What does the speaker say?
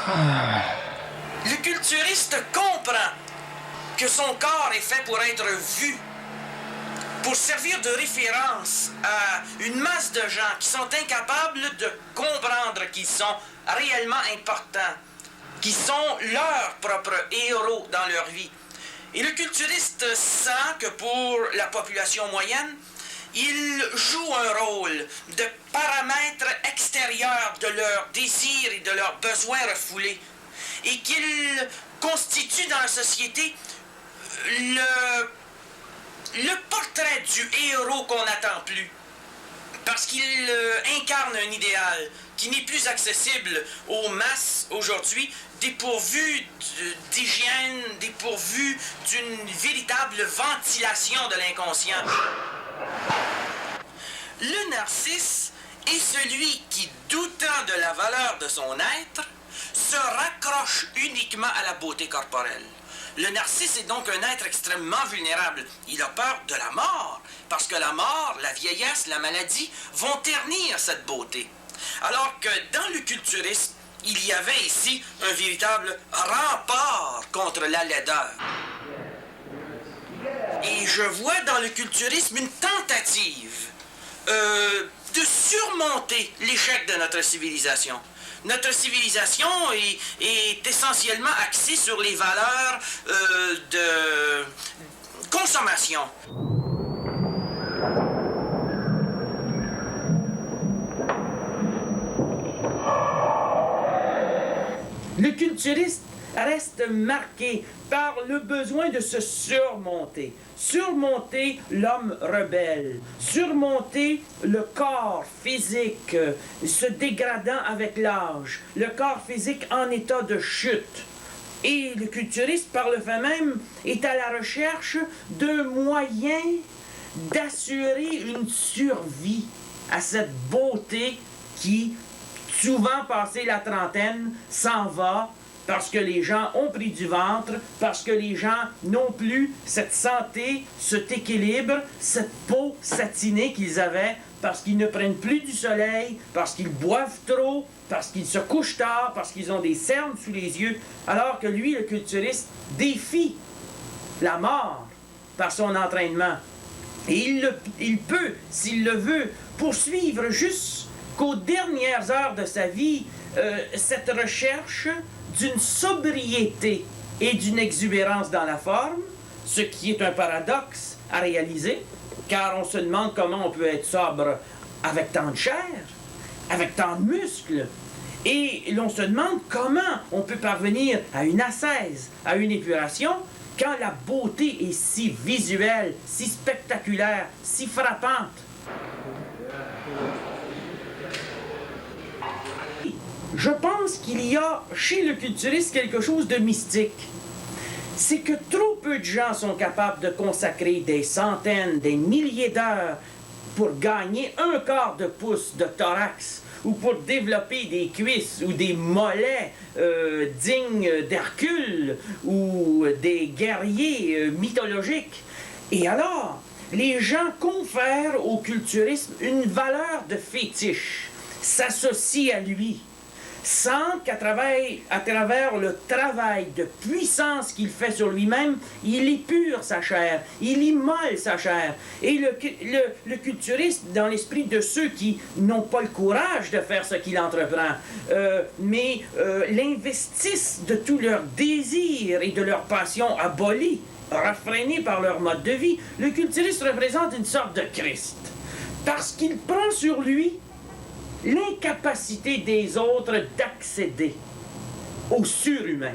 Le culturiste comprend que son corps est fait pour être vu, pour servir de référence à une masse de gens qui sont incapables de comprendre qu'ils sont réellement importants, qui sont leurs propres héros dans leur vie. Et le culturiste sent que pour la population moyenne, il joue un rôle de paramètre extérieur de leurs désirs et de leurs besoins refoulés, et qu'il constitue dans la société le portrait du héros qu'on n'attend plus, parce qu'il incarne un idéal qui n'est plus accessible aux masses aujourd'hui, dépourvu d'hygiène, dépourvu d'une véritable ventilation de l'inconscient. Le narcisse est celui qui, doutant de la valeur de son être, se raccroche uniquement à la beauté corporelle. Le narcisse est donc un être extrêmement vulnérable. Il a peur de la mort, parce que la mort, la vieillesse, la maladie vont ternir cette beauté. Alors que dans le culturisme, il y avait ici un véritable rempart contre la laideur. Et je vois dans le culturisme une tentative de surmonter l'échec de notre civilisation. Notre civilisation est essentiellement axée sur les valeurs de consommation. Le culturiste reste marqué par le besoin de se surmonter. Surmonter l'homme rebelle, surmonter le corps physique se dégradant avec l'âge, le corps physique en état de chute. Et le culturiste, par le fait même, est à la recherche de moyens d'assurer une survie à cette beauté qui, souvent passé la trentaine, s'en va parce que les gens ont pris du ventre, parce que les gens n'ont plus cette santé, cet équilibre, cette peau satinée qu'ils avaient, parce qu'ils ne prennent plus du soleil, parce qu'ils boivent trop, parce qu'ils se couchent tard, parce qu'ils ont des cernes sous les yeux, alors que lui, le culturiste, défie la mort par son entraînement. Et il peut, s'il le veut, poursuivre jusqu'aux dernières heures de sa vie cette recherche d'une sobriété et d'une exubérance dans la forme, ce qui est un paradoxe à réaliser, car on se demande comment on peut être sobre avec tant de chair, avec tant de muscles, et l'on se demande comment on peut parvenir à une ascèse, à une épuration, quand la beauté est si visuelle, si spectaculaire, si frappante. Je pense qu'il y a chez le culturiste quelque chose de mystique. C'est que trop peu de gens sont capables de consacrer des centaines, des milliers d'heures pour gagner un quart de pouce de thorax ou pour développer des cuisses ou des mollets dignes d'Hercule ou des guerriers mythologiques. Et alors, les gens confèrent au culturisme une valeur de fétiche, s'associent à lui, sentent qu'à travers le travail de puissance qu'il fait sur lui-même, il épure sa chair, il immole sa chair. Et le culturiste, dans l'esprit de ceux qui n'ont pas le courage de faire ce qu'il entreprend, mais l'investissent de tout leur désir et de leur passion abolie, rafrénés par leur mode de vie, le culturiste représente une sorte de Christ. Parce qu'il prend sur lui l'incapacité des autres d'accéder au surhumain.